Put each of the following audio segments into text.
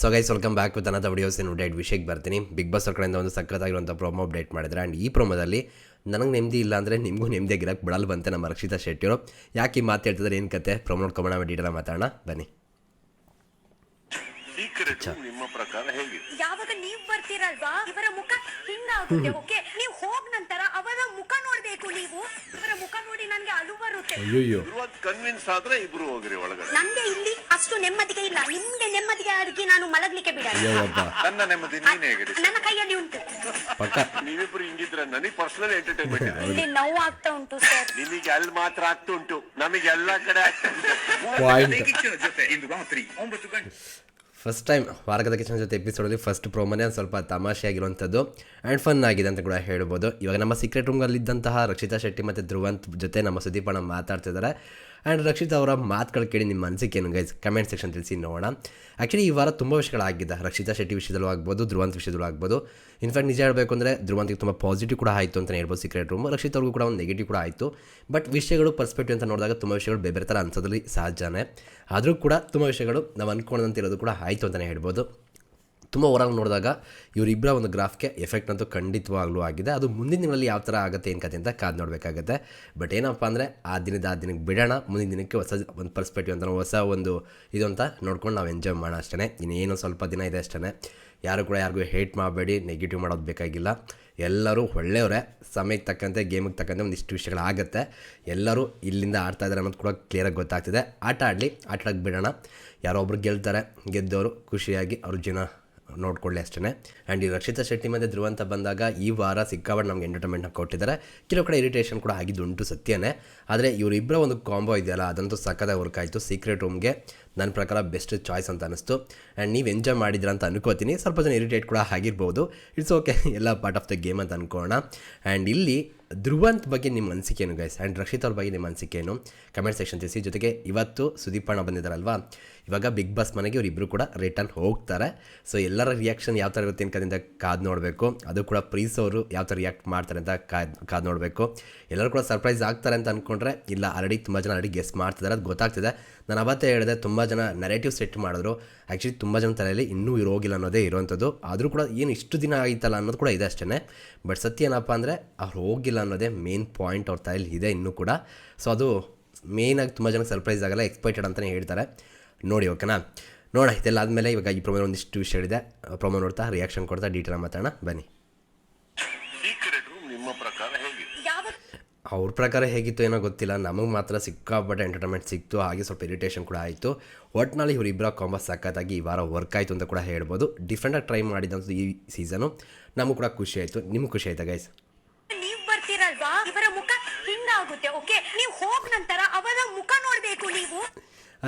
So guys welcome back with another videos in update ವಿಷಯಕ್ಕೆ ಬರ್ತೀನಿ. Big boss ಅವ್ರ ಕಡೆಯಿಂದ ಒಂದು ಸಕ್ಕತ್ತಾಗಿರುವಂಥ ಪ್ರೋಮೋ ಅಪ್ಡೇಟ್ ಮಾಡಿದ್ರೆ ಆ್ಯಂಡ್ ಈ ಪ್ರೋಮೋದಲ್ಲಿ ನನಗೆ ನೆಮ್ಮದಿ ಇಲ್ಲ ಅಂದರೆ ನಿಮಗೂ ನೆಮ್ಮದಿಯಾಗಿರೋಕ್ಕೆ ಬಿಡಲ್ಲ ಬಂತೆ ನಮ್ಮ ರಕ್ಷಿತಾ ಶೆಟ್ಟಿಯವರು. ಯಾಕೆ ಈ ಮಾತು ಹೇಳ್ತಿದ್ರೆ ಏನು ಕತೆ ಪ್ರೋಮೋ ನೋಡ್ಕೊಂಬೋಣ, ಡೀಟೇಲ್ ಮಾತಾಡೋಣ ಬನ್ನಿ. ನಿಮ್ಮ ಪ್ರಕಾರ ಹೇಗೆ? ಯಾವಾಗ ನೀವ್ ಬರ್ತೀರಲ್ವಾ ಇವರ ಮುಖ ಹಿಂಗಾಗುತ್ತೆ. ಓಕೆ, ನೀವು ಹೋಗ್ ನಂತರ ಅವರ ಮುಖ ನೋಡ್ಬೇಕು. ನೀವು ಇವರ ಮುಖ ನೋಡಿ ನನ್ಗೆ ಅಳು ಬರುತ್ತೆ. ಅಯ್ಯೋ ಕನ್ವಿನ್ಸ್ ಆದ್ರೆ ಇಬ್ರು ಹೋಗ್ರಿ ಒಳಗಡೆ. ನಂಗೆ ಇಲ್ಲಿ ಅಷ್ಟು ನೆಮ್ಮದಿಗೆ ಇಲ್ಲ, ನಿಮ್ಗೆ ನೆಮ್ಮದಿಗೆ ಅಡಿಗೆ ನಾನು ಮಲಗ್ಲಿಕ್ಕೆ ಬಿಡಲ್ಲ. ನನ್ನ ನೆಮ್ಮದಿ ನೀನ್ ಹೇಗೆ? ನನ್ನ ಕೈಯಲ್ಲಿ ಉಂಟು. ನೀವಿಬ್ರು ಹಿಂಗಿದ್ರೆ ನನಗೆ ಪರ್ಸನಲ್ ಎಂಟರ್ಟೈನ್ಮೆಂಟ್ ಇದೆ. ಇಲ್ಲಿ ನೋವು ಆಗ್ತಾ ಉಂಟು ಸರ್. ನಿಮಗೆ ಅಲ್ಲಿ ಮಾತ್ರ ಆಗ್ತಾ ಉಂಟು, ನಮಗೆ ಎಲ್ಲಾ ಕಡೆ ಆಗ್ತಾ ಉಂಟು. ಫಸ್ಟ್ ಟೈಮ್ ವಾರಕದ ಕಿಚನ್ ಜೊತೆ ಎಪಿಸೋಡಲ್ಲಿ ಫಸ್ಟ್ ಪ್ರೋಮೋನೇ ಸ್ವಲ್ಪ ತಮಾಷೆ ಆಗಿರುವಂಥದ್ದು ಆ್ಯಂಡ್ ಫನ್ ಆಗಿದೆ ಅಂತ ಕೂಡ ಹೇಳ್ಬೋದು. ಇವಾಗ ನಮ್ಮ ಸೀಕ್ರೆಟ್ ರೂಮ್ನಲ್ಲಿದ್ದಂತಹ ರಕ್ಷಿತಾ ಶೆಟ್ಟಿ ಮತ್ತು ಧ್ರುವಂತ್ ಜೊತೆ ನಮ್ಮ ಸುದೀಪ್ ಅಣ್ಣ ಮಾತಾಡ್ತಿದ್ದಾರೆ. ಆ್ಯಂಡ್ ರಕ್ಷಿತಾ ಅವರ ಮಾತುಗಳು ಕೇಳಿ ನಿಮ್ಮ ಅನಿಸಿಕೆ ಏನು ಗೈಸ್ ಕಮೆಂಟ್ ಸೆಕ್ಷನ್ ತಿಳಿಸಿ ನೋಡೋಣ. ಆ್ಯಕ್ಚುಲಿ ಈ ವಾರ ತುಂಬ ವಿಷಯಗಳಾಗಿದೆ, ರಕ್ಷಿತಾ ಶೆಟ್ಟಿ ವಿಷಯದಲ್ಲೂ ಆಗ್ಬೋದು, ಧ್ರುವಂತ್ ವಿಷಯದಲ್ಲೂ ಆಗ್ಬೋದು. ಇನ್ಫ್ಯಾಕ್ಟ್ ನಿಜ ಹೇಳಬೇಕು ಅಂದರೆ ಧ್ರುವಂತಿಗೆ ತುಂಬ ಪಾಸಿಟಿವ್ ಕೂಡ ಆಯಿತು ಅಂತಲೇ ಹೇಳ್ಬೋದು ಸೀಕ್ರೆಟ್ ರೂಮ್. ರಕ್ಷಿತಾ ಅವ್ರಿಗೂ ಕೂಡ ಒಂದು ನೆಗೆಟಿವ್ ಕೂಡ ಆಯಿತು. ಬಟ್ ವಿಷಯಗಳು ಪರ್ಸ್ಪೆಕ್ಟಿವ್ ಅಂತ ನೋಡಿದಾಗ ತುಂಬ ವಿಷಯಗಳು ಬೇರೆ ಥರ ಅನ್ಸೋದ್ರಲ್ಲಿ ಸಹಜನೇ. ಆದರೂ ಕೂಡ ತುಂಬ ವಿಷಯಗಳು ನಾವು ಅಂದ್ಕೊಂಡಂತೆ ಇರೋದು ಕೂಡ ಆಯಿತು ಅಂತಲೇ ಹೇಳ್ಬೋದು. ತುಂಬ ಹೊರಗೆ ನೋಡಿದಾಗ ಇವರಿಬ್ಬರ ಒಂದು ಗ್ರಾಫ್ಗೆ ಎಫೆಕ್ಟ್ ಅಂತೂ ಖಂಡಿತವಾಗ್ಲೂ ಆಗಿದೆ. ಅದು ಮುಂದಿನ ದಿನಗಳಲ್ಲಿ ಯಾವ ಥರ ಆಗುತ್ತೆ ಏನು ಕತೆ ಅಂತ ಕಾದು ನೋಡಬೇಕಾಗುತ್ತೆ. ಬಟ್ ಏನಪ್ಪ ಅಂದರೆ ಆ ದಿನಕ್ಕೆ ಬಿಡೋಣ, ಮುಂದಿನ ದಿನಕ್ಕೆ ಹೊಸ ಒಂದು ಪರ್ಸ್ಪೆಕ್ಟಿವ್ ಅಂತ ಹೊಸ ಒಂದು ಇದು ಅಂತ ನೋಡ್ಕೊಂಡು ನಾವು ಎಂಜಾಯ್ ಮಾಡೋಣ ಅಷ್ಟೇ. ಇನ್ನೇನು ಸ್ವಲ್ಪ ದಿನ ಇದೆ ಅಷ್ಟೇ. ಯಾರು ಕೂಡ ಯಾರಿಗೂ ಹೇಟ್ ಮಾಡಬೇಡಿ, ನೆಗೆಟಿವ್ ಮಾಡೋದು ಬೇಕಾಗಿಲ್ಲ. ಎಲ್ಲರೂ ಒಳ್ಳೆಯವರೇ, ಸಮಯಕ್ಕೆ ತಕ್ಕಂತೆ ಗೇಮಿಗೆ ತಕ್ಕಂತೆ ಒಂದಿಷ್ಟು ವಿಷಯಗಳಾಗುತ್ತೆ. ಎಲ್ಲರೂ ಇಲ್ಲಿಂದ ಆಡ್ತಾಯಿದ್ದಾರೆ ಅನ್ನೋದು ಕೂಡ ಕ್ಲಿಯರಾಗಿ ಗೊತ್ತಾಗ್ತಿದೆ. ಆಟ ಆಡೋಕ್ಕೆ ಬಿಡೋಣ. ಯಾರೋ ಒಬ್ರು ಗೆಲ್ತಾರೆ, ಗೆದ್ದವರು ಖುಷಿಯಾಗಿ ಅವ್ರ ಜೀವನ ನೋಡ್ಕೊಳ್ಳಿ ಅಷ್ಟೇ. ಆ್ಯಂಡ್ ಈ ರಕ್ಷಿತಾ ಶೆಟ್ಟಿ ಮತ್ತು ಧ್ರುವಂತ ಬಂದಾಗ ಈ ವಾರ ಸಿಕ್ಕಾಪಟ್ಟೆ ನಮ್ಗೆ ಎಂಟರ್ಟೈನ್ಮೆಂಟ್ನ ಕೊಟ್ಟಿದ್ದಾರೆ. ಕೆಲವು ಕಡೆ ಇರಿಟೇಷನ್ ಕೂಡ ಆಗಿದ್ದುಂಟು ಸತ್ಯನೇ. ಆದರೆ ಇವರಿಬ್ಬರ ಒಂದು ಕಾಂಬೋ ಇದೆಯಲ್ಲ ಅದಂತೂ ಸಕ್ಕತ್ತಾಗಿ ವರ್ಕ್ ಆಯಿತು. ಸೀಕ್ರೆಟ್ ರೂಮ್ಗೆ ನನ್ನ ಪ್ರಕಾರ ಬೆಸ್ಟ್ ಚಾಯ್ಸ್ ಅಂತ ಅನ್ನಿಸ್ತು. ಆ್ಯಂಡ್ ನೀವು ಎಂಜಾಯ್ ಮಾಡಿದ್ರ ಅಂತ ಅನ್ಕೋತೀನಿ. ಸ್ವಲ್ಪ ಜನ ಇರಿಟೇಟ್ ಕೂಡ ಆಗಿರ್ಬೋದು, ಇಟ್ಸ್ ಓಕೆ, ಎಲ್ಲ ಪಾರ್ಟ್ ಆಫ್ ದ ಗೇಮ್ ಅಂತ ಅಂದ್ಕೊಳ್ಳೋಣ. ಆ್ಯಂಡ್ ಇಲ್ಲಿ ಧ್ರುವಂತ್ ಬಗ್ಗೆ ನಿಮ್ಮ ಅನಿಸಿಕೆ ಏನು ಗೈಸ್, ಆ್ಯಂಡ್ ರಕ್ಷಿತ್ ಅವ್ರ ಬಗ್ಗೆ ನಿಮ್ಮ ಅನಿಸಿಕೆ ಏನು ಕಮೆಂಟ್ ಸೆಕ್ಷನ್ ತಿಳಿಸಿ. ಜೊತೆಗೆ ಇವತ್ತು ಸುದೀಪ್ ಅಣ್ಣ ಬಂದಿದ್ದಾರಲ್ವಾ, ಇವಾಗ ಬಿಗ್ ಬಾಸ್ ಮನೆಗೆ ಇವರಿಬ್ಬರು ಕೂಡ ರಿಟರ್ನ್ ಹೋಗ್ತಾರೆ. ಸೊ ಎಲ್ಲರ ರಿಯಾಕ್ಷನ್ ಯಾವ ಥರ ಇರುತ್ತೆ ಅಂತ ಕಾದು ನೋಡಬೇಕು. ಅದು ಕೂಡ ಪ್ರೀಸ್ ಅವರು ಯಾವ ಥರ ರಿಯಾಕ್ಟ್ ಮಾಡ್ತಾರೆ ಅಂತ ಕಾದು ನೋಡಬೇಕು. ಎಲ್ಲರೂ ಕೂಡ ಸರ್ಪ್ರೈಸ್ ಆಗ್ತಾರೆ ಅಂತ ಅಂದ್ಕೊಂಡ್ರೆ ಇಲ್ಲ, ಆಲ್ರೆಡಿ ತುಂಬ ಜನ ಗೆಸ್ ಮಾಡ್ತಿದ್ದಾರೆ, ಅದು ಗೊತ್ತಾಗ್ತಿದೆ. ನಾನು ಅವತ್ತೇ ಹೇಳಿದೆ, ತುಂಬ ಜನ ನೆರೇಟಿವ್ ಸೆಟ್ ಮಾಡಿದ್ರು. ಆ್ಯಕ್ಚುಲಿ ತುಂಬ ಜನ ತಲೆಯಲ್ಲಿ ಇನ್ನೂ ಹೋಗಿಲ್ಲ ಅನ್ನೋದೇ ಇರುವಂಥದ್ದು. ಆದರೂ ಕೂಡ ಏನು ಇಷ್ಟು ದಿನ ಆಯಿತಲ್ಲ ಅನ್ನೋದು ಕೂಡ ಇದೆ ಅಷ್ಟೇ. ಬಟ್ ಸತ್ಯ ಏನಪ್ಪ ಅಂದರೆ ಅವ್ರು ಹೋಗಿಲ್ಲ ಅನ್ನೋದೇ ಮೇನ್ ಪಾಯಿಂಟ್ ಅವ್ರ ತಲೆಯಲ್ಲಿ ಇದೆ ಇನ್ನೂ ಕೂಡ. ಸೊ ಅದು ಮೇಯ್ನಾಗಿ ತುಂಬ ಜನಕ್ಕೆ ಸರ್ಪ್ರೈಸ್ ಆಗಲ್ಲ, ಎಕ್ಸ್ಪೆಕ್ಟೆಡ್ ಅಂತಲೇ ಹೇಳ್ತಾರೆ. ನೋಡಿ ಓಕೆನಾ, ನೋಡೋಣ. ಇದೆಲ್ಲ ಆದಮೇಲೆ ಇವಾಗ ಈ ಪ್ರೊಮೋ ಒಂದಿಷ್ಟು ವಿಷಯಗಳಿದೆ, ಪ್ರೊಮೋ ನೋಡ್ತಾ ರಿಯಾಕ್ಷನ್ ಕೊಡ್ತಾ ಡೀಟೇಲ್ ಮಾತಾಡೋಣ ಬನ್ನಿ. ನಿಮ್ಮ ಪ್ರಕಾರ ಹೇಗೆ? ಅವ್ರ ಪ್ರಕಾರ ಹೇಗಿತ್ತು ಏನೋ ಗೊತ್ತಿಲ್ಲ, ನಮಗೆ ಮಾತ್ರ ಸಿಕ್ಕಾಪಟ್ಟೆ ಎಂಟರ್ಟೈನ್ಮೆಂಟ್ ಸಿಕ್ತು. ಹಾಗೆ ಸ್ವಲ್ಪ ಇರಿಟೇಷನ್ ಕೂಡ ಆಯಿತು. ಒಟ್ಟಿನಲ್ಲಿ ಇವರಿಬ್ಬರ ಕಾಂಬೋ ಸಕ್ಕತ್ತಾಗಿ ಈ ವಾರ ವರ್ಕ್ ಆಯಿತು ಅಂತ ಕೂಡ ಹೇಳ್ಬೋದು. ಡಿಫ್ರೆಂಟಾಗಿ ಟ್ರೈ ಮಾಡಿದಂಥ ಈ ಸೀಸನು ನಮಗೂ ಕೂಡ ಖುಷಿ ಆಯಿತು. ನಿಮ್ಗೆ ಖುಷಿ ಆಯ್ತಾ ಗೈಸ್? ನೀವ್ ಬರ್ತೀರಲ್ವಾ ಇವರ ಮುಖ ಹಿಂಗಾಗುತ್ತೆ. ಓಕೆ, ನೀವು ಹೋಗ್ ನಂತರ ಅವರ ಮುಖ ನೋಡ್ಬೇಕು. ನೀವು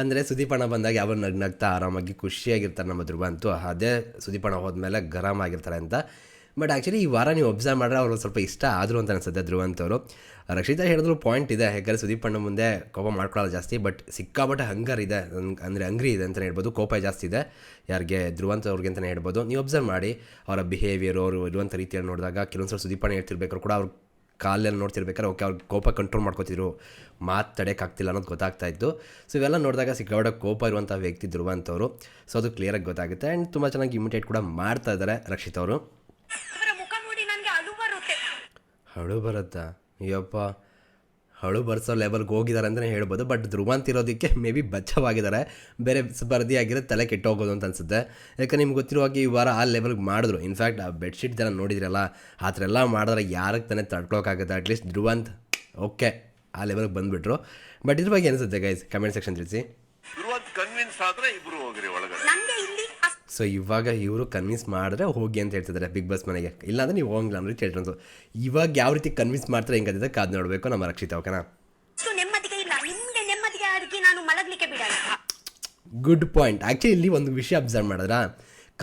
ಅಂದರೆ ಸುದೀಪಣ್ಣ ಬಂದಾಗ ಯಾವ ನಗ್ನಗ್ತಾ ಆರಾಮಾಗಿ ಖುಷಿಯಾಗಿರ್ತಾರೆ ನಮ್ಮ ಧ್ರುವಂತು. ಅದೇ ಸುದೀಪಣ್ಣ ಹೋದ್ಮೇಲೆ ಗರಮ್ ಆಗಿರ್ತಾರೆ ಅಂತ. ಬಟ್ ಆ್ಯಕ್ಚುಲಿ ಈ ವಾರ ನೀವು ಒಬ್ಸರ್ವ್ ಮಾಡಿದ್ರೆ ಅವರು ಸ್ವಲ್ಪ ಇಷ್ಟ ಆದರು ಅಂತ ಅನಿಸುತ್ತೆ ಧ್ರುವಂತವರು. ರಕ್ಷಿತಾ ಹೇಳಿದ್ರು ಪಾಯಿಂಟ್ ಇದೆ, ಯಾಕಂದರೆ ಸುದೀಪಣ್ಣ ಮುಂದೆ ಕೋಪ ಮಾಡ್ಕೊಳ್ಳೋದು ಜಾಸ್ತಿ. ಬಟ್ ಸಿಕ್ಕಾಪಟ್ಟೆ ಹಂಗರ್ ಇದೆ, ಅಂದರೆ ಅಂಗ್ರಿ ಇದೆ ಅಂತಲೇ ಹೇಳ್ಬೋದು. ಕೋಪ ಜಾಸ್ತಿ ಇದೆ ಯಾರಿಗೆ, ಧ್ರುವಂತ ಅವ್ರಿಗೆ ಅಂತಲೇ ಹೇಳ್ಬೋದು. ನೀವು ಒಬ್ಸರ್ವ್ ಮಾಡಿ ಅವರ ಬಿಹೇವಿಯರ್, ಅವರು ಇರುವಂಥ ರೀತಿಯಲ್ಲಿ ನೋಡಿದಾಗ ಕೆಲವೊಂದು ಸಲ ಸುದೀಪಣ್ಣ ಹೇಳ್ತಿರ್ಬೇಕಾದ್ರು ಕೂಡ ಅವ್ರು ಕಾಲಲ್ಲಿ ನೋಡ್ತಿರ್ಬೇಕಾದ್ರೆ ಓಕೆ ಅವ್ರು ಕೋಪ ಕಂಟ್ರೋಲ್ ಮಾಡ್ಕೋತಿದ್ರು, ಮಾತು ತಡೆಯೋಕ್ಕಾಗ್ತಿಲ್ಲ ಅನ್ನೋದು ಗೊತ್ತಾಗ್ತಾಯಿತ್ತು. ಸೊ ಇವೆಲ್ಲ ನೋಡಿದಾಗ ಸಿಕ್ಕಾಪಟ್ಟೆ ಕೋಪ ಇರುವಂಥ ವ್ಯಕ್ತಿ ಧ್ರುವಂತವರು. ಸೊ ಅದು ಕ್ಲಿಯರಾಗಿ ಗೊತ್ತಾಗುತ್ತೆ. ಆ್ಯಂಡ್ ತುಂಬ ಚೆನ್ನಾಗಿ ಇಮಿಟೇಟ್ ಕೂಡ ಮಾಡ್ತಾ ಇದ್ದಾರೆ ರಕ್ಷಿತ್ ಅವರು. ಹಳು ಬರುತ್ತಾ? ಅಯ್ಯಪ್ಪ, ಹಳು ಬರ್ಸೋ ಲೆವೆಲ್ಗೆ ಹೋಗಿದ್ದಾರೆ ಅಂತಲೇ ಹೇಳ್ಬೋದು. ಬಟ್ ಧ್ರುವಂತ್ ಇರೋದಕ್ಕೆ ಮೇ ಬಿ ಬಚ್ಚವಾಗಿದ್ದಾರೆ, ಬೇರೆ ಸ್ಪರ್ಧಿ ಆಗಿರೋ ತಲೆ ಕೆಟ್ಟೋಗೋದು ಅಂತ ಅನಿಸುತ್ತೆ. ಯಾಕಂದ್ರೆ ನಿಮ್ಗೆ ಗೊತ್ತಿರುವಾಗ ಈ ವಾರ ಆ ಲೆವೆಲ್ಗೆ ಮಾಡಿದ್ರು. ಇನ್ಫ್ಯಾಕ್ಟ್ ಆ ಬೆಡ್ಶೀಟ್ ಜನ ನೋಡಿದ್ರಲ್ಲ, ಆ ಥರ ಎಲ್ಲ ಮಾಡಿದ್ರೆ ಯಾರಿಗೆ ತಾನೇ ತಡ್ಕೊಳಕ್ಕಾಗುತ್ತೆ? ಅಟ್ಲೀಸ್ಟ್ ಧ್ರುವಂತ್ ಓಕೆ ಆ ಲೆವೆಲ್ಗೆ ಬಂದುಬಿಟ್ರು. ಬಟ್ ಇದ್ರ ಬಗ್ಗೆ ಅನಿಸುತ್ತೆ ಗೈಸ್ ಕಮೆಂಟ್ ಸೆಕ್ಷನ್ ತಿಳಿಸಿ. ಕನ್ವಿನ್ಸ್ ಆದ್ರೆ ಇಬ್ರು ಹೋಗ್ರಿ ಒಳಗಡೆ. ಸೊ ಇವಾಗ ಇವರು ಕನ್ವಿನ್ಸ್ ಮಾಡಿದ್ರೆ ಹೋಗಿ ಅಂತ ಹೇಳ್ತಿದ್ದಾರೆ ಬಿಗ್ ಬಾಸ್ ಮನೆಗೆ, ಇಲ್ಲಾಂದರೆ ನೀವು ಹೋಗಿಲ್ಲ ಅಂದ್ರೆ ಹೇಳ್ರಂತು. ಇವಾಗ ಯಾವ ರೀತಿ ಕನ್ವಿನ್ಸ್ ಮಾಡ್ತಾರೆ ಹೆಂಗಂತಿದೆ ಕಾದು ನೋಡಬೇಕು ನಮ್ಮ ರಕ್ಷಿತಾ. ಓಕೆನಾ, ಗುಡ್ ಪಾಯಿಂಟ್. ಆ್ಯಕ್ಚುಲಿ ಇಲ್ಲಿ ಒಂದು ವಿಷಯ ಅಬ್ಸರ್ವ್ ಮಾಡಿದ್ರ,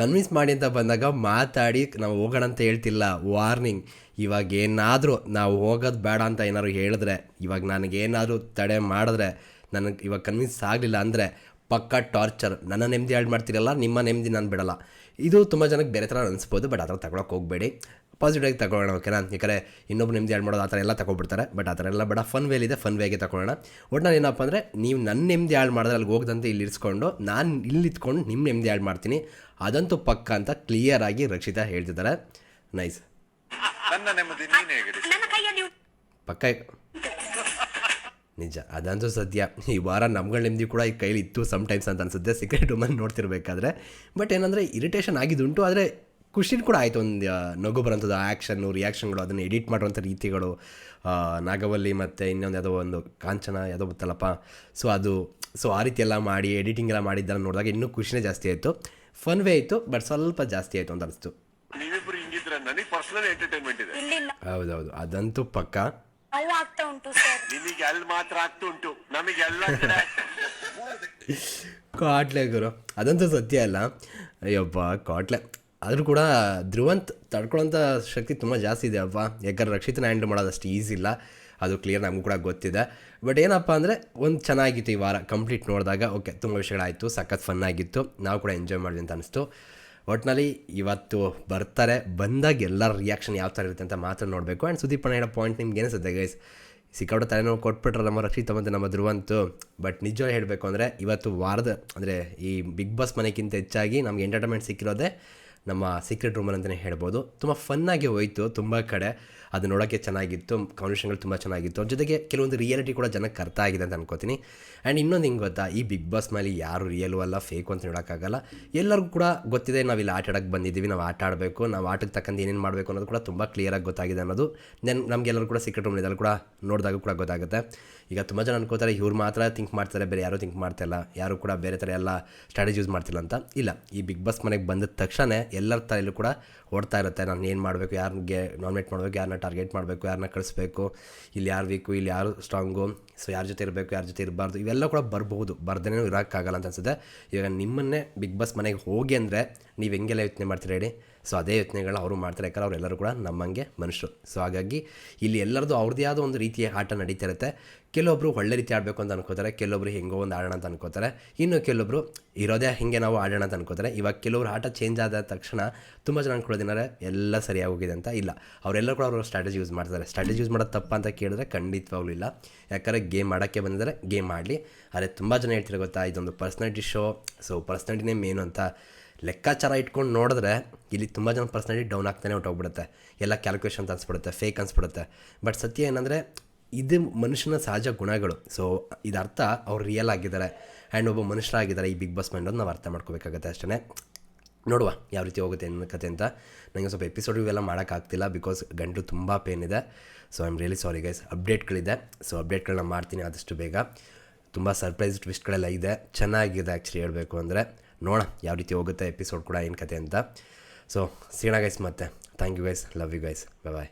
ಕನ್ವಿನ್ಸ್ ಮಾಡಿ ಅಂತ ಬಂದಾಗ ಮಾತಾಡಿ ನಾವು ಹೋಗೋಣ ಅಂತ ಹೇಳ್ತಿಲ್ಲ, ವಾರ್ನಿಂಗ್. ಇವಾಗ ಏನಾದರೂ ನಾವು ಹೋಗೋದು ಬೇಡ ಅಂತ ಏನಾದ್ರು ಹೇಳಿದ್ರೆ, ಇವಾಗ ನನಗೇನಾದರೂ ತಡೆ ಮಾಡಿದ್ರೆ, ನನಗೆ ಇವಾಗ ಕನ್ವಿನ್ಸ್ ಆಗಲಿಲ್ಲ ಅಂದರೆ ಪಕ್ಕಾ ಟಾರ್ಚರ್. ನನ್ನ ನೆಮ್ಮದಿ ಹಾಳು ಮಾಡ್ತಿರಲ್ಲ, ನಿಮ್ಮ ನೆಮ್ಮದಿ ನಾನು ಬಿಡಲ್ಲ. ಇದು ತುಂಬ ಜನಕ್ಕೆ ಬೇರೆ ಥರ ಅನಿಸ್ಬೋದು, ಬಟ್ ಆ ಥರ ತಗೊಳಕ್ಕೆ ಹೋಗಬೇಡಿ. ಪಾಸಿಟಿವಾಗಿ ತಗೊಳ್ಳೋಣ, ಓಕೆನಾ? ಯಾಕಂದರೆ ಇನ್ನೊಬ್ರು ನೆಮ್ಮದಿ ಹಾಳು ಮಾಡೋದು ಆ ಥರ ಎಲ್ಲ ತಗೊಬಿಡ್ತಾರೆ. ಬಟ್ ಆ ಥರ ಎಲ್ಲ ಬೇಡ, ಫನ್ ವೇಲಿದೆ, ಫನ್ ವೇಗೆ ತಗೊಳ್ಳೋಣ. ಒಟ್ನಲ್ಲಿ ಏನಪ್ಪ ಅಂದರೆ, ನೀವು ನನ್ನ ನೆಮ್ಮದಿ ಹಾಳು ಮಾಡಿದ್ರೆ ಅಲ್ಲಿಗೆ ಹೋಗದಂತೆ ಇಲ್ಲಿ ಇರಿಸ್ಕೊಂಡು ನಾನು ಇಲ್ಲಿ ಇತ್ಕೊಂಡು ನಿಮ್ಮ ನೆಮ್ಮದಿ ಹಾಳು ಮಾಡ್ತೀನಿ, ಅದಂತೂ ಪಕ್ಕ ಅಂತ ಕ್ಲಿಯರಾಗಿ ರಕ್ಷಿತಾ ಹೇಳ್ತಿದ್ದಾರೆ. ನೈಸ್. ನನ್ನ ನೆಮ್ಮದಿ ನೀನು ಹೇಗೆ ನನ್ನ ಕೈಯಲ್ಲಿ ಪಕ್ಕ ನಿಜ, ಅದಂತೂ ಸದ್ಯ. ಈ ವಾರ ನಮ್ಗಳ ನೆಮ್ಮದಿ ಕೂಡ ಈ ಕೈಲಿ ಇತ್ತು ಸಮ್ಟೈಮ್ಸ್ ಅಂತ ಅನಿಸುತ್ತೆ ಸೀಕ್ರೆಟ್ ರೂಮಲ್ಲಿ ನೋಡ್ತಿರ್ಬೇಕಾದ್ರೆ. ಬಟ್ ಏನಂದರೆ ಇರಿಟೇಷನ್ ಆಗಿದ್ದುಂಟು, ಆದರೆ ಖುಷಿನ ಕೂಡ ಆಯಿತು. ಒಂದು ನಗು ಬರೋಂಥದ್ದು, ಆ್ಯಕ್ಷನ್ನು, ರಿಯಾಕ್ಷನ್ಗಳು, ಅದನ್ನು ಎಡಿಟ್ ಮಾಡುವಂಥ ರೀತಿಗಳು, ನಾಗವಲ್ಲಿ ಮತ್ತು ಇನ್ನೊಂದು ಯಾವುದೋ ಒಂದು ಕಾಂಚನ ಯಾವುದೋ ಗೊತ್ತಲ್ಲಪ್ಪ, ಸೊ ಆ ರೀತಿ ಎಲ್ಲ ಮಾಡಿ ಎಡಿಟಿಂಗ್ ಎಲ್ಲ ಮಾಡಿದ್ದನ್ನು ನೋಡಿದಾಗ ಇನ್ನೂ ಖುಷಿನೇ ಜಾಸ್ತಿ ಆಯಿತು. ಫನ್ ವೇ ಇತ್ತು, ಬಟ್ ಸ್ವಲ್ಪ ಜಾಸ್ತಿ ಆಯಿತು ಅಂತ ಅನಿಸ್ತು. ನೀವಿಬ್ರು ಹಿಂಗಿದ್ರ ನನಗೆ ಪರ್ಸನಲ್ ಎಂಟರ್ಟೈನ್ಮೆಂಟ್ ಇದೆ. ಇಲ್ಲಿಲ್ಲ, ಹೌದೌದು, ಅದಂತೂ ಪಕ್ಕ. ನೋವು ಆಗ್ತಾ ಉಂಟು ಸರ್. ನಿಮಗೆ ಅಲ್ಲಿ ಮಾತ್ರ ಆಗ್ತುಂಟು, ನಮಗೆ ಎಲ್ಲ ಕಡೆ ಕಾಟ್ಲೆ ಗುರು, ಅದಂತೂ ಸತ್ಯ ಅಲ್ಲ. ಅಯ್ಯಪ್ಪ ಕಾಟ್ಲೆ. ಆದರೂ ಕೂಡ ಧ್ರುವಂತ್ ತಡ್ಕೊಳ್ಳೋಂಥ ಶಕ್ತಿ ತುಂಬ ಜಾಸ್ತಿ ಇದೆ ಅಪ್ಪ. ಯಾಕಂದ್ರೆ ರಕ್ಷಿತನ ಹ್ಯಾಂಡಲ್ ಮಾಡೋದಷ್ಟು ಈಸಿ ಇಲ್ಲ, ಅದು ಕ್ಲಿಯರ್ ನಮಗೂ ಕೂಡ ಗೊತ್ತಿದೆ. ಬಟ್ ಏನಪ್ಪ ಅಂದರೆ, ಒಂದು ಚೆನ್ನಾಗಿತ್ತು ಈ ವಾರ ಕಂಪ್ಲೀಟ್ ನೋಡಿದಾಗ. ಓಕೆ, ತುಂಬ ವಿಷಯಗಳಾಯಿತು, ಸಖತ್ ಫನ್ ಆಗಿತ್ತು, ನಾವು ಕೂಡ ಎಂಜಾಯ್ ಮಾಡಿದ್ವಿ ಅಂತ ಅನಿಸ್ತು. ಒಟ್ಟಿನಲ್ಲಿ ಇವತ್ತು ಬರ್ತಾರೆ, ಬಂದಾಗ ಎಲ್ಲರ ರಿಯಾಕ್ಷನ್ ಯಾವ ಥರ ಇರುತ್ತೆ ಅಂತ ಮಾತ್ರ ನೋಡಬೇಕು. ಆ್ಯಂಡ್ ಸುದೀಪ್ ಅಣ್ಣ ಹೇಳೋ ಪಾಯಿಂಟ್ ನಿಮ್ಗೆ ಏನಿಸುತ್ತೆ ಗೈಸ್? ಸಿಕ್ಕಾಪಟ್ಟೆ ತಲೆನೋವು ಕೊಟ್ಬಿಟ್ರೆ ನಮ್ಮ ರಕ್ಷಿತ ಮತ್ತು ನಮ್ಮ ಧ್ರುವಂತು. ಬಟ್ ನಿಜವಾಗಿ ಹೇಳಬೇಕು ಅಂದರೆ, ಇವತ್ತು ವಾರದ ಅಂದರೆ ಈ ಬಿಗ್ ಬಾಸ್ ಮನೆಗಿಂತ ಹೆಚ್ಚಾಗಿ ನಮಗೆ ಎಂಟರ್ಟೈನ್ಮೆಂಟ್ ಸಿಕ್ಕಿರೋದೇ ನಮ್ಮ ಸೀಕ್ರೆಟ್ ರೂಮಲ್ಲಿ ಅಂತಲೇ ಹೇಳ್ಬೋದು. ತುಂಬ ಫನ್ನಾಗಿ ಹೋಯಿತು ತುಂಬ ಕಡೆ, ಅದು ನೋಡೋಕ್ಕೆ ಚೆನ್ನಾಗಿತ್ತು, ಕಾನ್ವರ್ಸೇಷನ್ಗಳು ತುಂಬ ಚೆನ್ನಾಗಿತ್ತು. ಅವ್ರ ಜೊತೆಗೆ ಕೆಲವೊಂದು ರಿಯಾಲಿಟಿ ಕೂಡ ಜನಕ್ಕೆ ಅರ್ಥ ಆಗಿದೆ ಅಂತ ಅನ್ಕೋತೀನಿ. ಆ್ಯಂಡ್ ಇನ್ನೊಂದು ಹಿಂಗೆ ಗೊತ್ತಾ, ಈ ಬಿಗ್ ಬಾಸ್ ಮೇಲೆ ಯಾರು ರಿಯಲು ಅಲ್ಲ, ಫೇಕು ಅಂತ ನೋಡೋಕ್ಕಾಗಲ್ಲ. ಎಲ್ಲರಿಗೂ ಕೂಡ ಗೊತ್ತಿದೆ, ನಾವಿಲ್ಲಿ ಆಟ ಆಡೋಕ್ಕೆ ಬಂದಿದ್ದೀವಿ, ನಾವು ಆಟ ಆಡಬೇಕು, ನಾವು ಆಟಕ್ಕೆ ತಕ್ಕಂತೆ ಏನೇನು ಮಾಡಬೇಕು ಅನ್ನೋದು ಕೂಡ ತುಂಬ ಕ್ಲಿಯರಾಗಿ ಗೊತ್ತಾಗಿದೆ ಅನ್ನೋದು ನಮಗೆಲ್ಲರೂ ಕೂಡ ಸೀಕ್ರೆಟ್ ರೂಮ್ ಇದೆಲ್ಲ ಕೂಡ ನೋಡಿದಾಗ ಕೂಡ ಗೊತ್ತಾಗುತ್ತೆ. ಈಗ ತುಂಬ ಜನ ಅನ್ಕೋತಾರೆ ಇವ್ರು ಮಾತ್ರ ಥಿಂಕ್ ಮಾಡ್ತಾರೆ, ಬೇರೆ ಯಾರೂ ಥಿಂಕ್ ಮಾಡ್ತಾಯಿಲ್ಲ, ಯಾರು ಕೂಡ ಬೇರೆ ಥರ ಎಲ್ಲ ಸ್ಟ್ರಾಟಜಿ ಯೂಸ್ ಮಾಡ್ತಿಲ್ಲ ಅಂತ. ಇಲ್ಲ, ಈ ಬಿಗ್ ಬಾಸ್ ಮನೆಗೆ ಬಂದ ತಕ್ಷಣ ಎಲ್ಲರ ತಲೆಯಲ್ಲೂ ಕೂಡ ಓಡ್ತಾ ಇರುತ್ತೆ, ನಾನು ಏನು ಮಾಡಬೇಕು, ಯಾರಿಗೆ ನಾಮಿನೇಟ್ ಮಾಡಬೇಕು, ಯಾರನ್ನ ಟಾರ್ಗೆಟ್ ಮಾಡಬೇಕು, ಯಾರನ್ನ ಕಳಿಸ್ಬೇಕು, ಇಲ್ಲಿ ಯಾರು ವೀಕು, ಇಲ್ಲಿ ಯಾರು ಸ್ಟ್ರಾಂಗು, ಸೊ ಯಾರ ಜೊತೆ ಇರಬೇಕು, ಯಾರ ಜೊತೆ ಇರಬಾರ್ದು, ಇವೆಲ್ಲ ಕೂಡ ಬರ್ಬೋದು, ಬರ್ದೇನೂ ಇರೋಕ್ಕಾಗಲ್ಲ ಅಂತ ಅನಿಸುತ್ತೆ. ಇವಾಗ ನಿಮ್ಮನ್ನೇ ಬಿಗ್ ಬಾಸ್ ಮನೆಗೆ ಹೋಗಿ ಅಂದರೆ ನೀವು ಹೆಂಗೆಲ್ಲ ಯೋಚನೆ ಮಾಡ್ತೀರಿ ಹೇಳಿ? ಸೊ ಅದೇ ಯೋಚನೆಗಳನ್ನ ಅವರು ಮಾಡ್ತಾರೆ, ಯಾಕಂದ್ರೆ ಅವರೆಲ್ಲರೂ ಕೂಡ ನಮ್ಮಂಗೆ ಮನುಷ್ಯರು. ಸೊ ಹಾಗಾಗಿ ಇಲ್ಲಿ ಎಲ್ಲರದ್ದು ಅವ್ರದ್ದೇ ಆದ ಒಂದು ರೀತಿಯ ಆಟ ನಡೀತಾ ಇರುತ್ತೆ. ಕೆಲವೊಬ್ಬರು ಒಳ್ಳೆ ರೀತಿ ಆಡಬೇಕು ಅಂತ ಅನ್ಕೋತಾರೆ, ಕೆಲವೊಬ್ರು ಹೆಂಗೋ ಒಂದು ಆಡೋಣ ಅಂತ ಅನ್ಕೋತಾರೆ, ಇನ್ನು ಕೆಲವೊಬ್ಬರು ಇರೋದೇ ಹಿಂಗೆ ನಾವು ಆಡೋಣ ಅಂತ ಅನ್ಕೋತಾರೆ. ಇವಾಗ ಕೆಲವರು ಆಟ ಚೇಂಜ್ ಆದ ತಕ್ಷಣ ತುಂಬ ಜನ ಅನ್ಕೊಳ್ಳೋದಿನಾರೆ ಎಲ್ಲ ಸರಿಯಾಗಿ ಹೋಗಿದೆ ಅಂತ. ಇಲ್ಲ, ಅವರೆಲ್ಲರೂ ಕೂಡ ಅವರು ಸ್ಟ್ರಾಟಜಿ ಯೂಸ್ ಮಾಡ್ತಾರೆ. ಸ್ಟ್ರಾಟಜಿ ಯೂಸ್ ಮಾಡೋದು ತಪ್ಪ ಅಂತ ಕೇಳಿದ್ರೆ ಖಂಡಿತವಾಗ್ಲೂ ಇಲ್ಲ. ಯಾಕಂದರೆ ಗೇಮ್ ಆಡೋಕ್ಕೆ ಬಂದಿದ್ದಾರೆ, ಗೇಮ್ ಮಾಡಲಿ. ಆದರೆ ತುಂಬ ಜನ ಹೇಳ್ತಿರೋ ಗೊತ್ತಾ, ಇದೊಂದು ಪರ್ಸ್ನಾಲಿಟಿ ಶೋ, ಸೊ ಪರ್ಸ್ನಾಲಿಟಿನೇ ಮೇನು ಅಂತ ಲೆಕ್ಕಾಚಾರ ಇಟ್ಕೊಂಡು ನೋಡಿದ್ರೆ ಇಲ್ಲಿ ತುಂಬ ಜನ ಪರ್ಸ್ನಾಲಿಟಿ ಡೌನ್ ಆಗ್ತಾನೆ ಹೊಟ್ಟೋಗ್ಬಿಡುತ್ತೆ, ಎಲ್ಲ ಕ್ಯಾಲ್ಕುಲೇಷನ್ ಅಂತ ಅನ್ಸ್ಬಿಡುತ್ತೆ, ಫೇಕ್ ಅನ್ಸ್ಬಿಡುತ್ತೆ. ಬಟ್ ಸತ್ಯ ಏನಂದರೆ, ಇದು ಮನುಷ್ಯನ ಸಹಜ ಗುಣಗಳು. ಸೊ ಇದರ್ಥ ಅವ್ರು ರಿಯಲ್ ಆಗಿದ್ದಾರೆ ಆ್ಯಂಡ್ ಒಬ್ಬ ಮನುಷ್ಯರಾಗಿದ್ದಾರೆ ಈ ಬಿಗ್ ಬಾಸ್ ಮೈಂಡೋದು ನಾವು ಅರ್ಥ ಮಾಡ್ಕೋಬೇಕಾಗತ್ತೆ ಅಷ್ಟೇ. ನೋಡುವ ಯಾವ ರೀತಿ ಹೋಗುತ್ತೆ ಏನು ಕತೆ ಅಂತ. ನನಗೆ ಸ್ವಲ್ಪ ಎಪಿಸೋಡ್ ಇವೆಲ್ಲ ಮಾಡೋಕ್ಕಾಗ್ತಿಲ್ಲ, ಬಿಕಾಸ್ ಗಂಟು ತುಂಬ ಪೇನ್ ಇದೆ. So I am really sorry guys. ಅಪ್ಡೇಟ್ಗಳಿದೆ, ಸೊ ಅಪ್ಡೇಟ್ಗಳನ್ನ ಮಾಡ್ತೀನಿ ಆದಷ್ಟು ಬೇಗ. ತುಂಬ ಸರ್ಪ್ರೈಸ್ ಟ್ವಿಸ್ಟ್ಗಳೆಲ್ಲ ಇದೆ, ಚೆನ್ನಾಗಿದೆ ಆ್ಯಕ್ಚುಲಿ ಹೇಳಬೇಕು ಅಂದರೆ. ನೋಡೋಣ ಯಾವ ರೀತಿ ಹೋಗುತ್ತೆ ಎಪಿಸೋಡ್ ಕೂಡ ಏನು ಕತೆ ಅಂತ. ಸೊ ಸಿಗೋಣ ಗೈಸ್ ಮತ್ತೆ. Thank you guys, love you guys, bye.